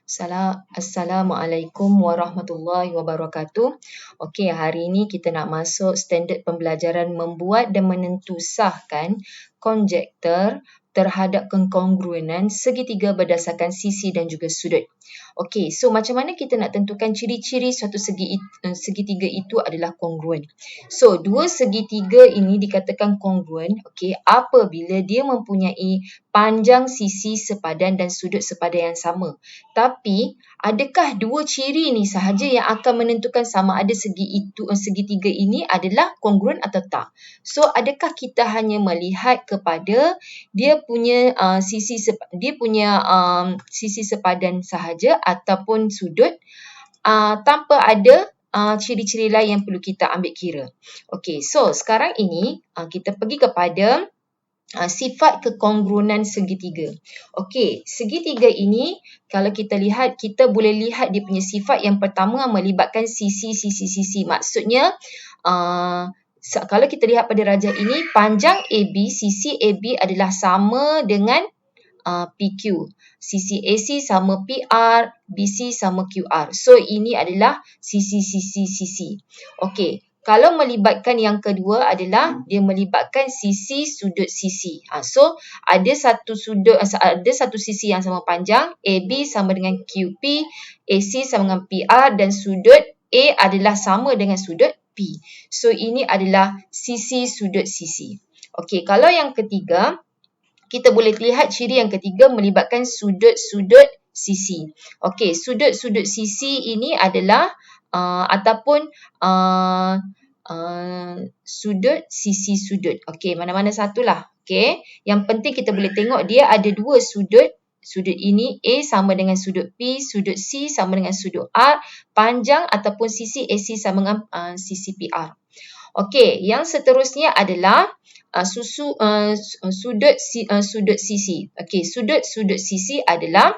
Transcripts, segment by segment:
Assalamualaikum warahmatullahi wabarakatuh. Okey, hari ini kita nak masuk standard pembelajaran membuat dan menentusahkan konjektor terhadap kekongruenan segitiga berdasarkan sisi dan juga sudut. Okey, so macam mana kita nak tentukan ciri-ciri suatu segitiga itu adalah kongruen. So, dua segitiga ini dikatakan kongruen, okey, apabila dia mempunyai panjang sisi sepadan dan sudut sepadan yang sama. Tapi, adakah dua ciri ni sahaja yang akan menentukan sama ada segitiga ini adalah kongruen atau tak? So, adakah kita hanya melihat kepada dia punya sisi sepadan sahaja ataupun sudut tanpa ada ciri-ciri lain yang perlu kita ambil kira. Okey, so sekarang ini kita pergi kepada sifat kekongruenan segitiga. Okey, segitiga ini kalau kita lihat, kita boleh lihat dia punya sifat yang pertama melibatkan sisi. Maksudnya, kalau kita lihat pada rajah ini, panjang AB, sisi AB adalah sama dengan PQ. Sisi AC sama PR, BC sama QR. So, ini adalah sisi. Okey. Kalau melibatkan yang kedua adalah dia melibatkan sisi sudut sisi. So ada satu sisi yang sama panjang, AB sama dengan QP, AC sama dengan PR dan sudut A adalah sama dengan sudut P. So ini adalah sisi sudut sisi. Okey, kalau yang ketiga, kita boleh lihat ciri yang ketiga melibatkan sudut-sudut sisi. Okey, sudut-sudut sisi ini adalah sudut sisi sudut. Okey, mana-mana satulah. Okey, yang penting kita boleh tengok dia ada dua sudut. Sudut ini A sama dengan sudut P, sudut C sama dengan sudut R, panjang ataupun sisi AC sama dengan sisi PR. Okey, yang seterusnya adalah sudut sisi. Okey, sudut sisi adalah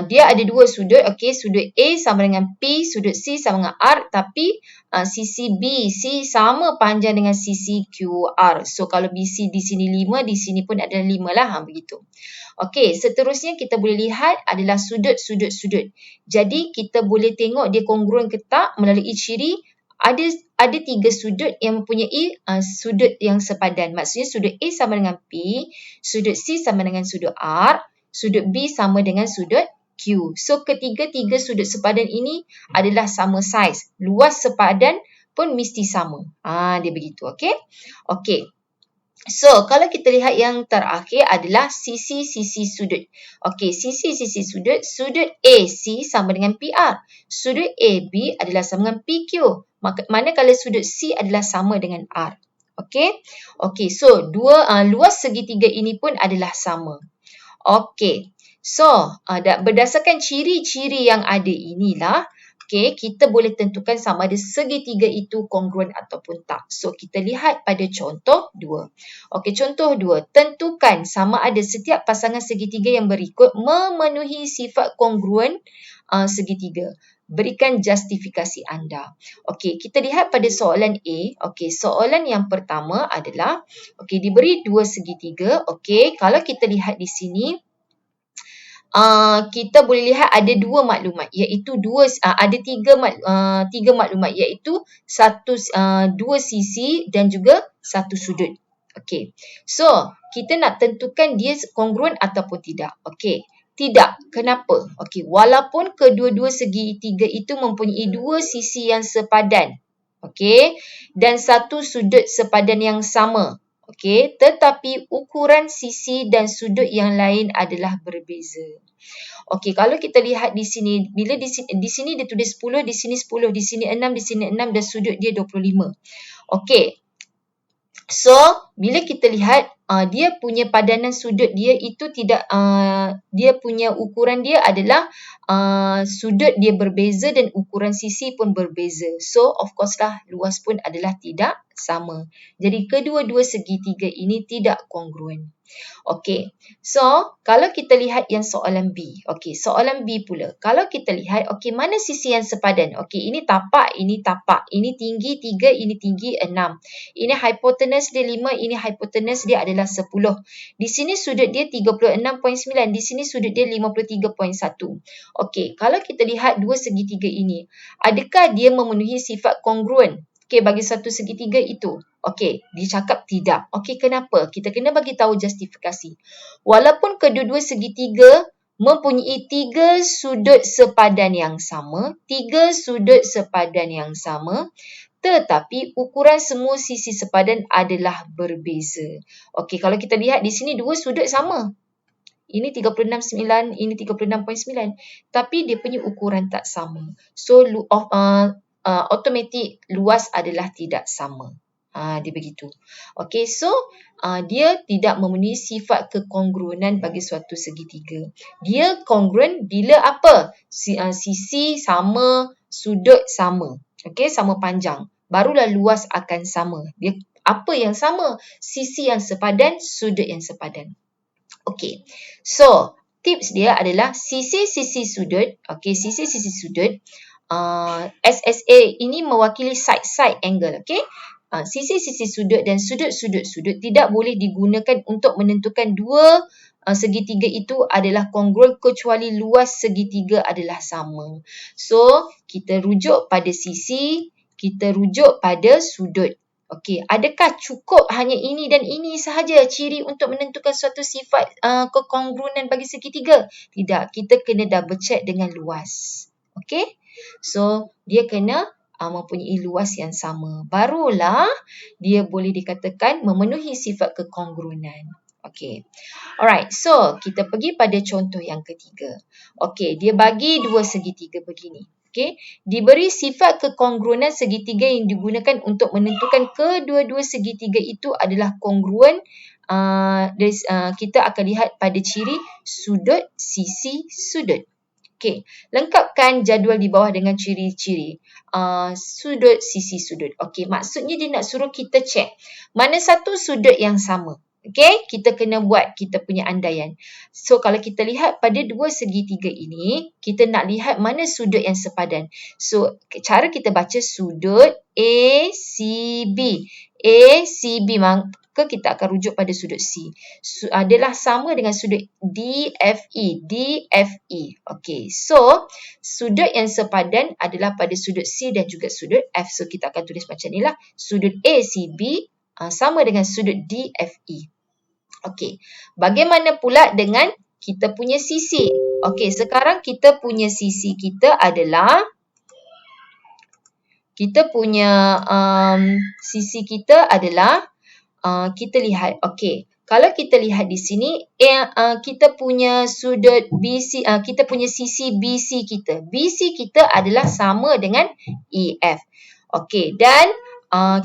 dia ada dua sudut. Okey, sudut A sama dengan P, sudut C sama dengan R, tapi sisi BC sama panjang dengan sisi QR. So, kalau BC di sini 5, di sini pun ada 5 lah. Begitu. Okey, seterusnya kita boleh lihat adalah sudut. Jadi, kita boleh tengok dia kongruen ke tak melalui ciri ada tiga sudut yang mempunyai sudut yang sepadan. Maksudnya sudut A sama dengan P, sudut C sama dengan sudut R, sudut B sama dengan sudut Q. So, ketiga-tiga sudut sepadan ini adalah sama saiz. Luas sepadan pun mesti sama. Dia begitu, okey? Okey. So, kalau kita lihat yang terakhir adalah sisi-sisi sudut. Okey, sisi-sisi sudut, sudut AC sama dengan PR. Sudut AB adalah sama dengan PQ. Manakala sudut C adalah sama dengan R. Okey? Okey, so luas segitiga ini pun adalah sama. Okey, so berdasarkan ciri-ciri yang ada inilah, okey, kita boleh tentukan sama ada segitiga itu kongruen ataupun tak. So, kita lihat pada contoh 2. Okey, contoh 2. Tentukan sama ada setiap pasangan segitiga yang berikut memenuhi sifat kongruen segitiga. Berikan justifikasi anda. Okey, kita lihat pada soalan A. Okey, soalan yang pertama adalah, okey, diberi dua segitiga. Okey, kalau kita lihat di sini, kita boleh lihat ada dua maklumat, iaitu ada tiga maklumat, iaitu dua sisi dan juga satu sudut. Okey, so kita nak tentukan dia kongruen ataupun tidak. Okey, tidak. Kenapa? Okey, walaupun kedua-dua segitiga itu mempunyai dua sisi yang sepadan, okey, dan satu sudut sepadan yang sama. Okey, tetapi ukuran sisi dan sudut yang lain adalah berbeza. Okey, kalau kita lihat di sini, bila di sini dia tulis 10, di sini 10, di sini 6, di sini 6 dan sudut dia 25. Okey. So, bila kita lihat dia punya padanan sudut dia itu tidak dia punya ukuran dia adalah sudut dia berbeza dan ukuran sisi pun berbeza. So, of course lah, luas pun adalah tidak sama. Jadi, kedua-dua segitiga ini tidak kongruen. Okey, so kalau kita lihat yang soalan B. Okey, soalan B pula. Kalau kita lihat, okey, mana sisi yang sepadan? Okey, ini tapak, ini tapak. Ini tinggi 3, ini tinggi 6. Ini hipotenus dia 5, ini hipotenus dia adalah 10. Di sini sudut dia 36.9, di sini sudut dia 53.1. Okey, kalau kita lihat dua segitiga ini, adakah dia memenuhi sifat kongruen? Okey, bagi satu segitiga itu. Okey, dia cakap tidak. Okey, kenapa? Kita kena bagi tahu justifikasi. Walaupun kedua-dua segitiga mempunyai 3 sudut sepadan yang sama, 3 sudut sepadan yang sama, tetapi ukuran semua sisi sepadan adalah berbeza. Okey, kalau kita lihat di sini dua sudut sama. Ini 36.9, ini 36.9. Tapi dia punya ukuran tak sama. So, automatik luas adalah tidak sama. Dia begitu. Okey, so dia tidak memenuhi sifat kekongruenan bagi suatu segitiga. Dia kongruen bila apa? Sisi sama, sudut sama. Okey, sama panjang. Barulah luas akan sama. Dia apa yang sama? Sisi yang sepadan, sudut yang sepadan. Okey, so tips dia adalah sisi-sisi sudut. Okey, sisi-sisi sudut. SSA ini mewakili side-side angle. Okey, sisi-sisi sudut dan sudut-sudut-sudut tidak boleh digunakan untuk menentukan dua segitiga itu adalah kongruen kecuali luas segitiga adalah sama. So, kita rujuk pada sisi, kita rujuk pada sudut. Okey, adakah cukup hanya ini dan ini sahaja ciri untuk menentukan suatu sifat kekongruenan bagi segitiga? Tidak, kita kena double check dengan luas. Okey, so dia kena mempunyai luas yang sama. Barulah dia boleh dikatakan memenuhi sifat kekongruenan. Okey, alright, so kita pergi pada contoh yang ketiga. Okey, dia bagi dua segitiga begini. Okay. Diberi sifat kekongruenan segitiga yang digunakan untuk menentukan kedua-dua segitiga itu adalah kongruen. Kita akan lihat pada ciri sudut, sisi, sudut. Okay. Lengkapkan jadual di bawah dengan ciri-ciri sudut, sisi, sudut. Okay. Maksudnya dia nak suruh kita cek mana satu sudut yang sama. Okay, kita kena buat kita punya andaian. So, kalau kita lihat pada dua segitiga ini, kita nak lihat mana sudut yang sepadan. So, cara kita baca sudut ACB. ACB, maka kita akan rujuk pada sudut C. Adalah sama dengan sudut DFE. DFE. Okay, so sudut yang sepadan adalah pada sudut C dan juga sudut F. So, kita akan tulis macam ni lah. Sudut ACB sama dengan sudut DFE. Okey, bagaimana pula dengan kita punya sisi? Okey, sekarang kita punya sisi kita adalah sisi kita adalah kita lihat. Okey, kalau kita lihat di sini kita punya sudut BC, kita punya sisi BC kita. BC kita adalah sama dengan EF. Okey, dan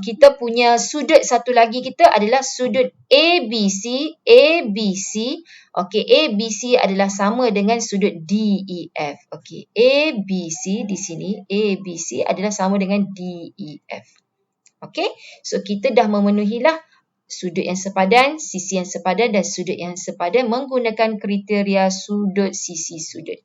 kita punya sudut satu lagi kita adalah sudut ABC. ABC. Okey, ABC adalah sama dengan sudut DEF. Okey, ABC di sini, ABC adalah sama dengan DEF. Okey, so kita dah memenuhilah sudut yang sepadan, sisi yang sepadan dan sudut yang sepadan menggunakan kriteria sudut, sisi, sudut.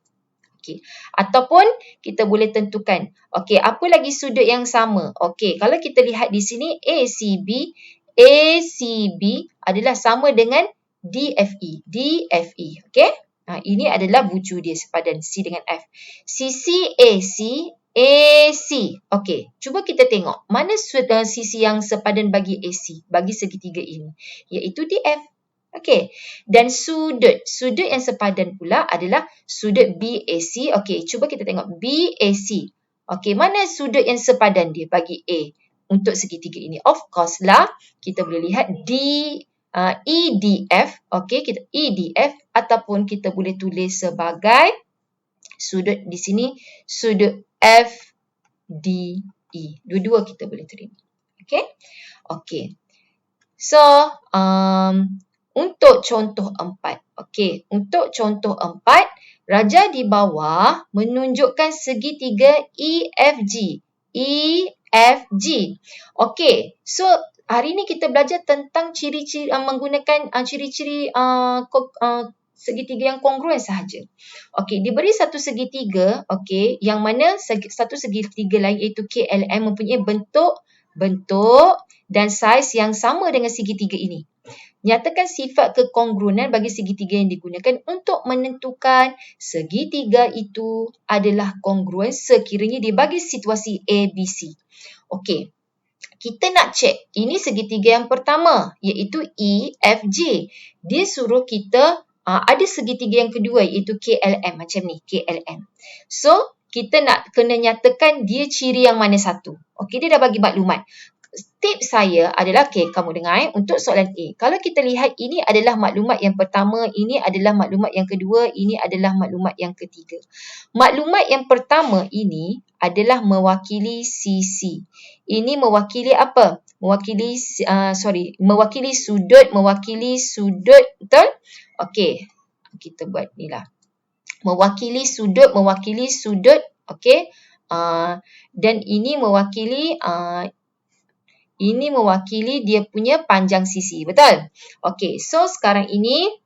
Okey, ataupun kita boleh tentukan. Okey, apa lagi sudut yang sama? Okey, kalau kita lihat di sini ACB, ACB adalah sama dengan DFE, DFE. Okey, ini adalah bucu dia sepadan C dengan F. Sisi AC, AC. Okey, cuba kita tengok mana sisi yang sepadan bagi AC, bagi segitiga ini, iaitu DF. Okey, dan sudut yang sepadan pula adalah sudut BAC. Okey, cuba kita tengok BAC. Okey, mana sudut yang sepadan dia bagi A untuk segitiga ini? Of course lah, kita boleh lihat EDF. Okey, kita EDF ataupun kita boleh tulis sebagai sudut di sini, sudut FDE. Dua-dua kita boleh terima. Okey. Okey. So, untuk contoh 4. Okey, untuk contoh 4, Raja di bawah menunjukkan segitiga EFG. EFG. Okey, so hari ni kita belajar tentang ciri-ciri menggunakan ciri-ciri segitiga yang kongruen sahaja. Okey, diberi satu segitiga, okey, yang mana satu segitiga lain iaitu KLM mempunyai bentuk dan saiz yang sama dengan segitiga ini. Nyatakan sifat kekongruenan bagi segitiga yang digunakan untuk menentukan segitiga itu adalah kongruen sekiranya dibagi situasi A, B, C. Okey. Kita nak cek, ini segitiga yang pertama iaitu EFG. Dia suruh kita ada segitiga yang kedua iaitu KLM macam ni, KLM. So, kita nak kena nyatakan dia ciri yang mana satu. Okey, dia dah bagi maklumat. Tips saya adalah, okay, kamu dengar untuk soalan A. Kalau kita lihat ini adalah maklumat yang pertama, ini adalah maklumat yang kedua, ini adalah maklumat yang ketiga. Maklumat yang pertama ini adalah mewakili sisi. Ini mewakili apa? Mewakili sudut, betul? Okey, kita buat ni lah. Mewakili sudut, okey. Dan ini mewakili dia punya panjang sisi, betul? Okey, so sekarang ini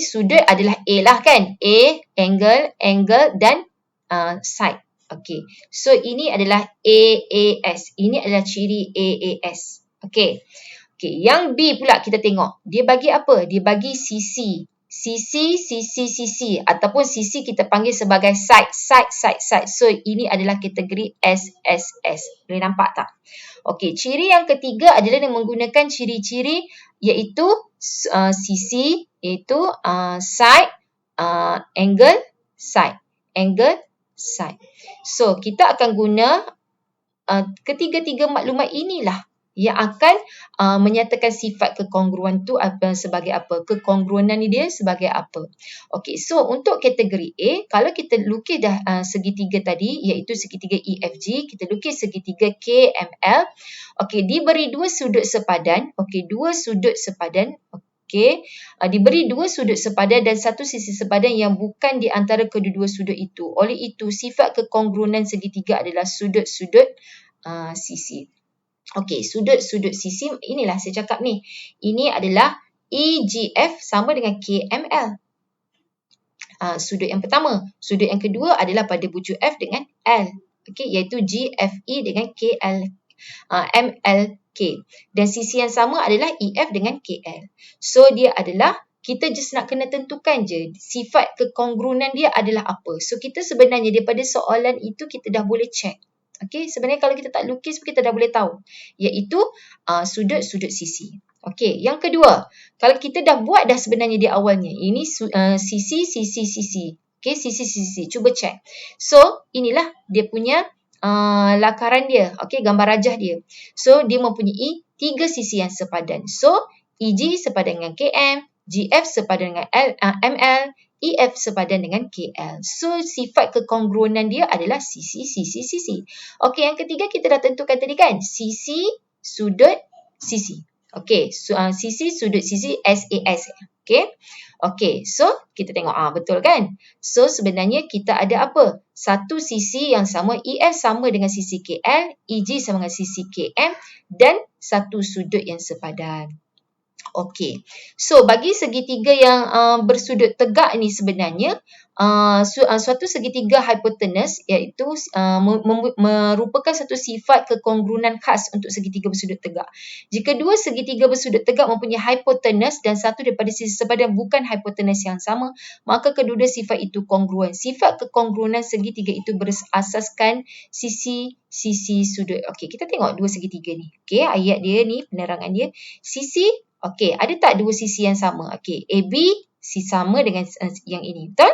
sudut adalah A lah kan? A, angle dan side. Okey, so ini adalah AAS. Ini adalah ciri AAS. Okey. Okey, yang B pula kita tengok. Dia bagi apa? Dia bagi sisi. Sisi ataupun sisi kita panggil sebagai side. So ini adalah kategori SSS. Boleh nampak tak? Okey, ciri yang ketiga adalah dia menggunakan ciri-ciri iaitu sisi, iaitu side, angle, side. So kita akan guna ketiga-tiga maklumat inilah yang akan menyatakan sifat kekongruan tu sebagai apa? Kekongruenan ni dia sebagai apa? Okey, so untuk kategori A, kalau kita lukis dah segitiga tadi, iaitu segitiga EFG, kita lukis segitiga KML. Okey, diberi dua sudut sepadan. Okey, diberi dua sudut sepadan dan satu sisi sepadan yang bukan di antara kedua-dua sudut itu. Oleh itu, sifat kekongruenan segitiga adalah sudut-sudut sisi. Okey, sudut-sudut sisi, inilah saya cakap ni. Ini adalah EGF sama dengan KML. Sudut yang pertama. Sudut yang kedua adalah pada bucu F dengan L. Okey, iaitu GFE dengan MLK. Dan sisi yang sama adalah EF dengan KL. So, dia adalah, kita just nak kena tentukan je sifat kekongruenan dia adalah apa. So, kita sebenarnya daripada soalan itu kita dah boleh check. Okey, sebenarnya kalau kita tak lukis pun kita dah boleh tahu. Iaitu sudut-sudut sisi. Okey, yang kedua. Kalau kita dah buat dah sebenarnya di awalnya. Ini sisi. Okey, sisi. Cuba check. So, inilah dia punya lakaran dia. Okey, gambar rajah dia. So, dia mempunyai 3 sisi yang sepadan. So, EG sepadan dengan KM, GF sepadan dengan ML, EF sepadan dengan KL. So, sifat kekongruenan dia adalah sisi. Okey, yang ketiga kita dah tentukan tadi kan? Sisi, sudut, sisi. Okey, sisi, sudut, sisi, SAS. Okey, so kita tengok. Betul kan? So, sebenarnya kita ada apa? Satu sisi yang sama, EF sama dengan sisi KL, EG sama dengan sisi KM dan satu sudut yang sepadan. Okey, so bagi segitiga yang bersudut tegak ni sebenarnya suatu segitiga hipotenus iaitu merupakan satu sifat kekongruenan khas untuk segitiga bersudut tegak. Jika dua segitiga bersudut tegak mempunyai hipotenus dan satu daripada sisi sepadan bukan hipotenus yang sama, maka kedua sifat itu kongruen. Sifat kekongruenan segitiga itu berasaskan sisi sudut. Okey, kita tengok dua segitiga ni. Okey, ayat dia ni, penerangan dia. Sisi, okey, ada tak dua sisi yang sama? Okey, AB sama dengan yang ini, betul?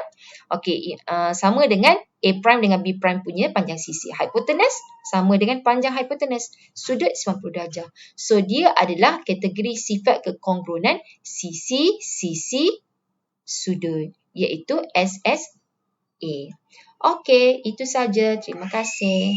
Okey, sama dengan A prime dengan B prime punya panjang sisi. Hipotenus sama dengan panjang hipotenus. Sudut 90 darjah. So, dia adalah kategori sifat kekongruenan sisi sudut, iaitu SSA. Okey, itu saja. Terima kasih.